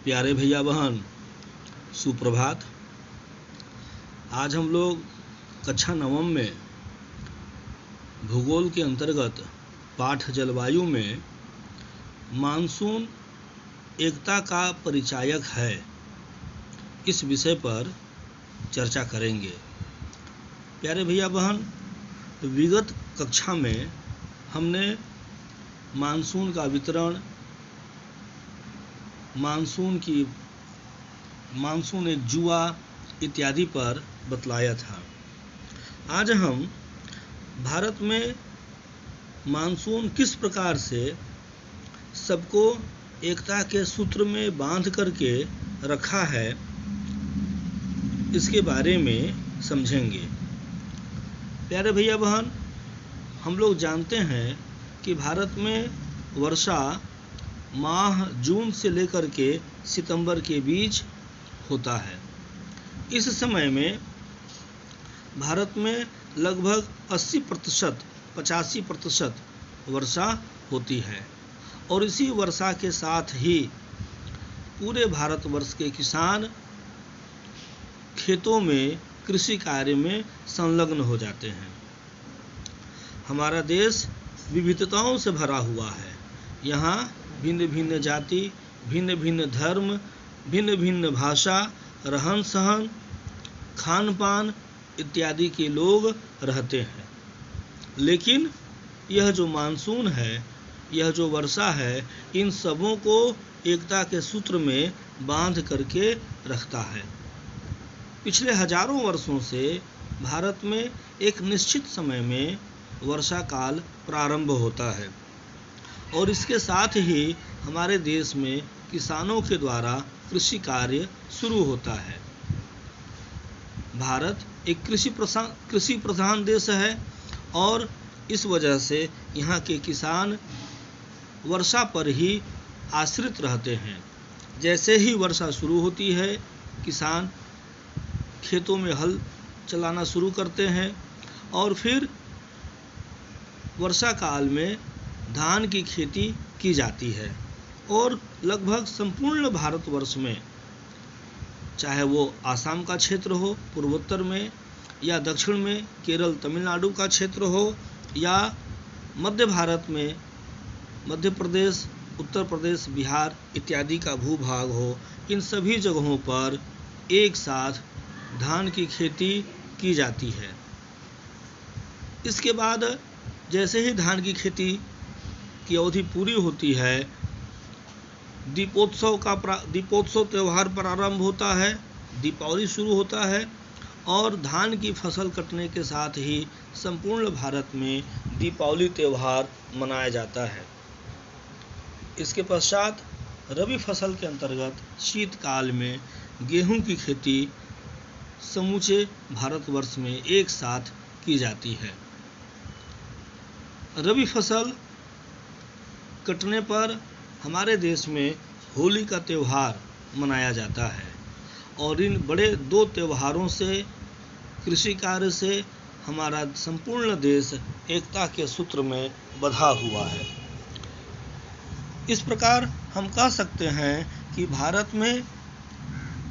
प्यारे भैया बहन, सुप्रभात। आज हम लोग कक्षा नवम में भूगोल के अंतर्गत पाठ जलवायु में मानसून एकता का परिचायक है, इस विषय पर चर्चा करेंगे। प्यारे भैया बहन, विगत कक्षा में हमने मानसून का वितरण, मानसून एक जुआ इत्यादि पर बतलाया था। आज हम भारत में मानसून किस प्रकार से सबको एकता के सूत्र में बांध करके रखा है, इसके बारे में समझेंगे। प्यारे भैया बहन, हम लोग जानते हैं कि भारत में वर्षा माह जून से लेकर के सितंबर के बीच होता है। इस समय में भारत में लगभग 85% वर्षा होती है और इसी वर्षा के साथ ही पूरे भारतवर्ष के किसान खेतों में कृषि कार्य में संलग्न हो जाते हैं। हमारा देश विविधताओं से भरा हुआ है। यहाँ भिन्न भिन्न जाति, भिन्न भिन्न धर्म, भिन्न भिन्न भाषा, रहन सहन, खान पान इत्यादि के लोग रहते हैं। लेकिन यह जो मानसून है, यह जो वर्षा है, इन सबों को एकता के सूत्र में बांध करके रखता है। पिछले हजारों वर्षों से भारत में एक निश्चित समय में वर्षा काल प्रारंभ होता है और इसके साथ ही हमारे देश में किसानों के द्वारा कृषि कार्य शुरू होता है। भारत एक कृषि प्रधान देश है और इस वजह से यहाँ के किसान वर्षा पर ही आश्रित रहते हैं। जैसे ही वर्षा शुरू होती है, किसान खेतों में हल चलाना शुरू करते हैं और फिर वर्षा काल में धान की खेती की जाती है और लगभग संपूर्ण भारतवर्ष में, चाहे वो आसाम का क्षेत्र हो पूर्वोत्तर में, या दक्षिण में केरल तमिलनाडु का क्षेत्र हो, या मध्य भारत में मध्य प्रदेश, उत्तर प्रदेश, बिहार इत्यादि का भूभाग हो, इन सभी जगहों पर एक साथ धान की खेती की जाती है। इसके बाद जैसे ही धान की खेती की अवधि पूरी होती है, दीपोत्सव त्यौहार प्रारंभ होता है, दीपावली शुरू होता है और धान की फसल कटने के साथ ही संपूर्ण भारत में दीपावली त्यौहार मनाया जाता है। इसके पश्चात रबी फसल के अंतर्गत शीतकाल में गेहूं की खेती समूचे भारतवर्ष में एक साथ की जाती है। रबी फसल कटने पर हमारे देश में होली का त्यौहार मनाया जाता है और इन बड़े दो त्योहारों से, कृषि कार्य से हमारा संपूर्ण देश एकता के सूत्र में बंधा हुआ है। इस प्रकार हम कह सकते हैं कि भारत में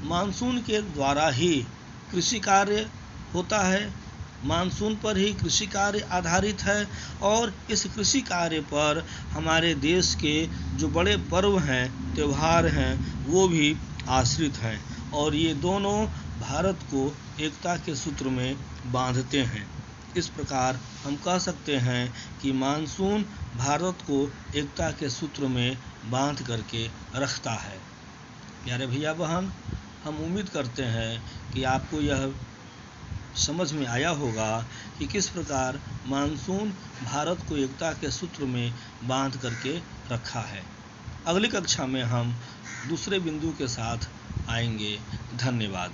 मानसून के द्वारा ही कृषि कार्य होता है, मानसून पर ही कृषि कार्य आधारित है और इस कृषि कार्य पर हमारे देश के जो बड़े पर्व हैं, त्यौहार हैं, वो भी आश्रित हैं और ये दोनों भारत को एकता के सूत्र में बांधते हैं। इस प्रकार हम कह सकते हैं कि मानसून भारत को एकता के सूत्र में बांध करके रखता है। प्यारे भैया बहन, हम उम्मीद करते हैं कि आपको यह समझ में आया होगा कि किस प्रकार मानसून भारत को एकता के सूत्र में बांध करके रखा है। अगली कक्षा में हम दूसरे बिंदु के साथ आएंगे। धन्यवाद।